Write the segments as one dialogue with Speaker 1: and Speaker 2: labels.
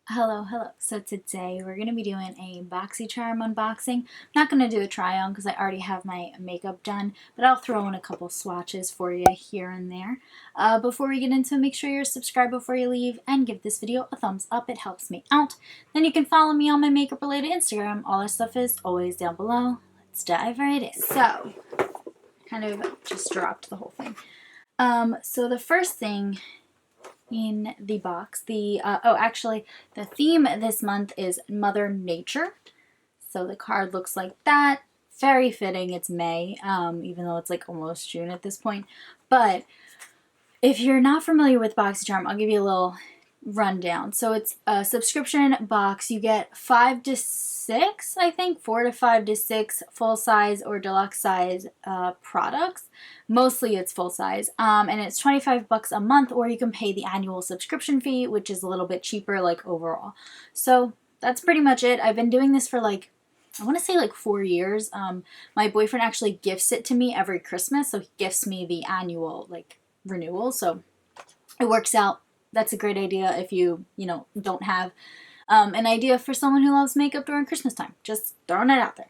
Speaker 1: Hello. So today we're going to be doing a Boxycharm unboxing. I'm not going to do a try on because I already have my makeup done, but I'll throw in a couple swatches for you here and there. Before we get into it, make sure you're subscribed before you leave and give this video a thumbs up. It helps me out. Then you can follow me on my makeup related Instagram. All our stuff is always down below. Let's dive right in. So, kind of just dropped the whole thing. So the first thing in the box, actually the theme this month is Mother Nature. So the card looks like that. Very fitting. It's May, even though it's like almost June at this point. But if you're not familiar with Boxycharm, I'll give you a little rundown. So it's a subscription box. You get 5 to 6, I think, 4 to 5 to 6 full size or deluxe size products. Mostly it's full size, and it's $25 a month, or you can pay the annual subscription fee, which is a little bit cheaper, like overall. So that's pretty much it. I've been doing this for like, I want to say like 4 years. My boyfriend actually gifts it to me every Christmas, so he gifts me the annual like renewal. So it works out. That's a great idea if you don't have an idea for someone who loves makeup during Christmas time. Just throwing it out there.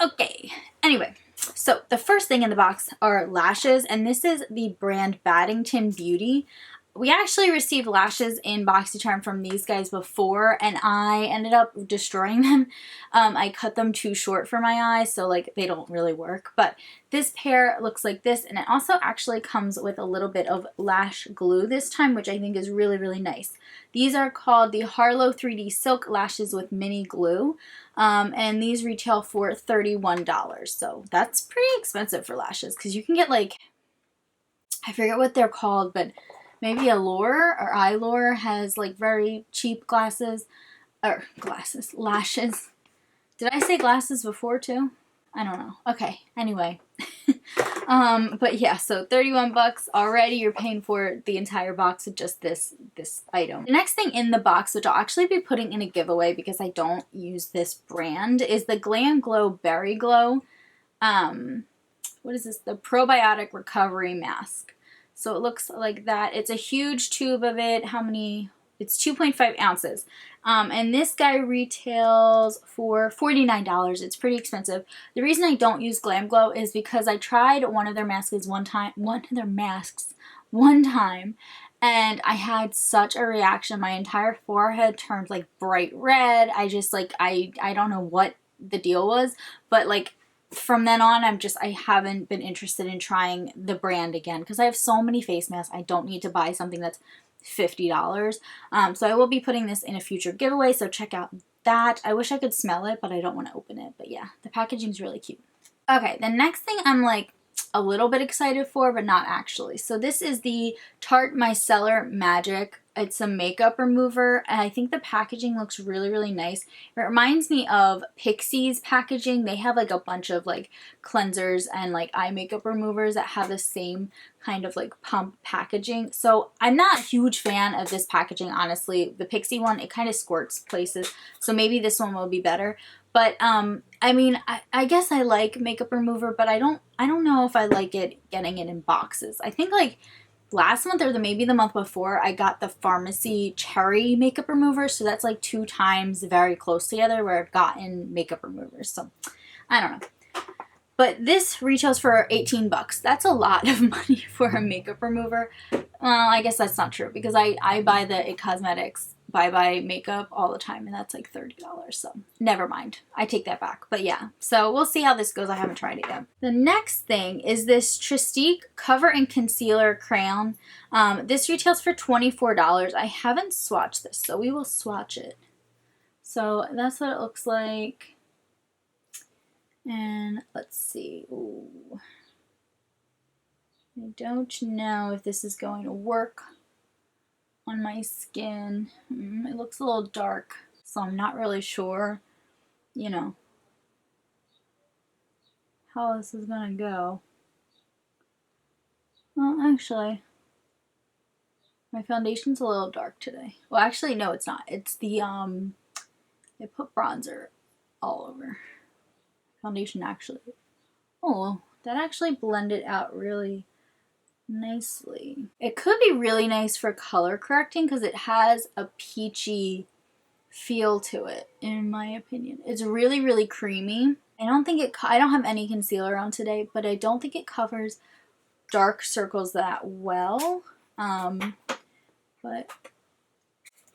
Speaker 1: Okay, anyway, so the first thing in the box are lashes, and this is the brand Baddington Beauty. We actually received lashes in Boxycharm from these guys before, and I ended up destroying them. I cut them too short for my eyes, so like they don't really work. But this pair looks like this, and it also actually comes with a little bit of lash glue this time, which I think is really, really nice. These are called the Harlow 3D Silk Lashes with Mini Glue, and these retail for $31. So that's pretty expensive for lashes, because you can get like, I forget what they're called, but maybe Allure or Eyelure has like very cheap lashes. Did I say glasses before too? I don't know. Okay, anyway. But yeah, so $31 already. You're paying for the entire box of just this item. The next thing in the box, which I'll actually be putting in a giveaway because I don't use this brand, is the Glam Glow Berry Glow. What is this? The Probiotic Recovery Mask. So it looks like that. It's a huge tube of it. How many? It's 2.5 ounces. And this guy retails for $49. It's pretty expensive. The reason I don't use Glam Glow is because I tried one of their masks one time, and I had such a reaction. My entire forehead turned like bright red. I just like, I don't know what the deal was, but like, from then on, I haven't been interested in trying the brand again because I have so many face masks. I don't need to buy something that's $50. So I will be putting this in a future giveaway, so check out that. I wish I could smell it, but I don't want to open it. But yeah, the packaging is really cute. Okay, the next thing I'm like a little bit excited for, but not actually. So this is the Tarte Micellar Magic. It's a makeup remover, and I think the packaging looks really, really nice. It reminds me of Pixie's packaging. They have like a bunch of like cleansers and like eye makeup removers that have the same kind of like pump packaging. So I'm not a huge fan of this packaging, honestly. The Pixie one, it kind of squirts places, so maybe this one will be better. But I mean, I guess I like makeup remover, but I don't know if I like it getting it in boxes. I think like last month or maybe the month before, I got the Pharmacy Cherry makeup remover, so that's like 2 times very close together where I've gotten makeup removers. So I don't know. But this retails for $18. That's a lot of money for a makeup remover. Well, I guess that's not true because I buy the It Cosmetics Bye makeup all the time, and that's like $30. So never mind. I take that back. But yeah, so we'll see how this goes. I haven't tried it yet. The next thing is this Tristique Cover and Concealer Crayon. This retails for $24. I haven't swatched this, so we will swatch it. So that's what it looks like. And let's see. Ooh. I don't know if this is going to work on my skin. It looks a little dark, so I'm not really sure, how this is gonna go. Well, actually, my foundation's a little dark today. Well, actually, no, it's not. It's the, I put bronzer all over. Foundation actually, oh, that actually blended out really nicely. It could be really nice for color correcting because it has a peachy feel to it, in my opinion. It's really, really creamy. I don't have any concealer on today, but I don't think it covers dark circles that well. But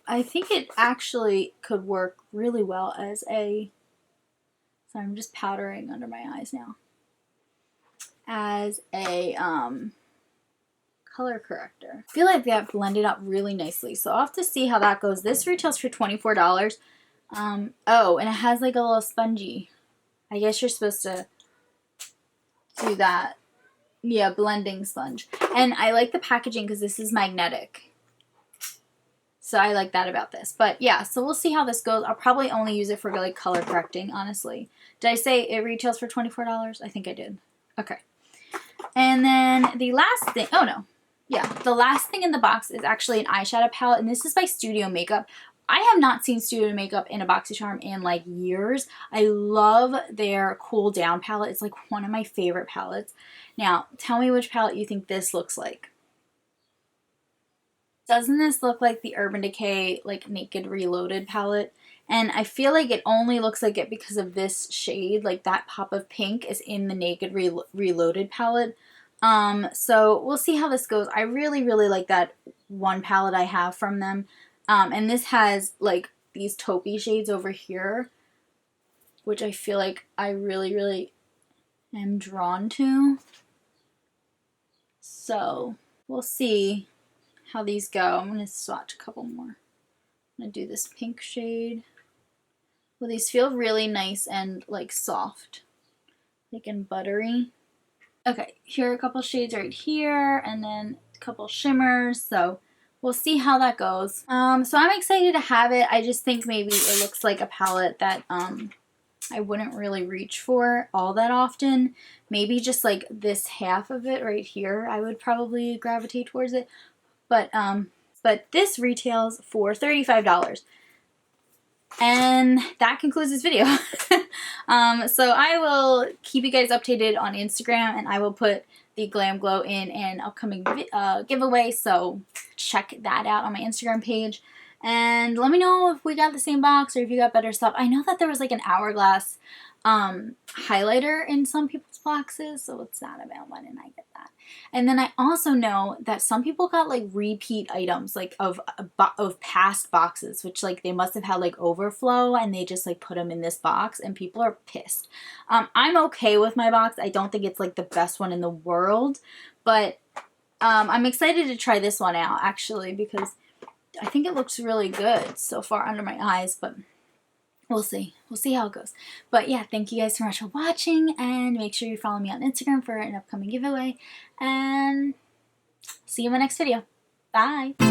Speaker 1: I think it actually could work really well as a, sorry, I'm just powdering under my eyes now, as a color corrector. I feel like that blended up really nicely, so I'll have to see how that goes. This retails for $24. Oh, and it has like a little spongy. I guess you're supposed to do that. Yeah, blending sponge. And I like the packaging because this is magnetic. So I like that about this. But yeah, so we'll see how this goes. I'll probably only use it for like color correcting, honestly. Did I say it retails for $24? I think I did. Okay. And then the last thing, oh no. Yeah, the last thing in the box is actually an eyeshadow palette, and this is by Studio Makeup. I have not seen Studio Makeup in a Boxycharm in like years. I love their Cool Down palette. It's like one of my favorite palettes. Now, tell me which palette you think this looks like. Doesn't this look like the Urban Decay like Naked Reloaded palette? And I feel like it only looks like it because of this shade. Like that pop of pink is in the Naked Reloaded palette. So we'll see how this goes. I really, really like that one palette I have from them. And this has like these taupey shades over here, which I feel like I really, really am drawn to. So we'll see how these go. I'm going to swatch a couple more. I'm going to do this pink shade. Well, these feel really nice and like soft, like and buttery. Okay, here are a couple shades right here, and then a couple shimmers, so we'll see how that goes. So I'm excited to have it. I just think maybe it looks like a palette that I wouldn't really reach for all that often. Maybe just like this half of it right here, I would probably gravitate towards it. But this retails for $35. And that concludes this video. So I will keep you guys updated on Instagram, and I will put the Glam Glow in an upcoming giveaway, so check that out on my Instagram page. And let me know if we got the same box or if you got better stuff. I know that there was like an Hourglass highlighter in some people's boxes, so what's that about? Why didn't I get that? And then I also know that some people got like repeat items like of past boxes, which like they must have had like overflow and they just like put them in this box, and people are pissed. I'm okay with my box. I don't think it's like the best one in the world, but I'm excited to try this one out actually, because I think it looks really good so far under my eyes, but we'll see. We'll see how it goes. But yeah, thank you guys so much for watching, and make sure you follow me on Instagram for an upcoming giveaway, and see you in my next video. Bye!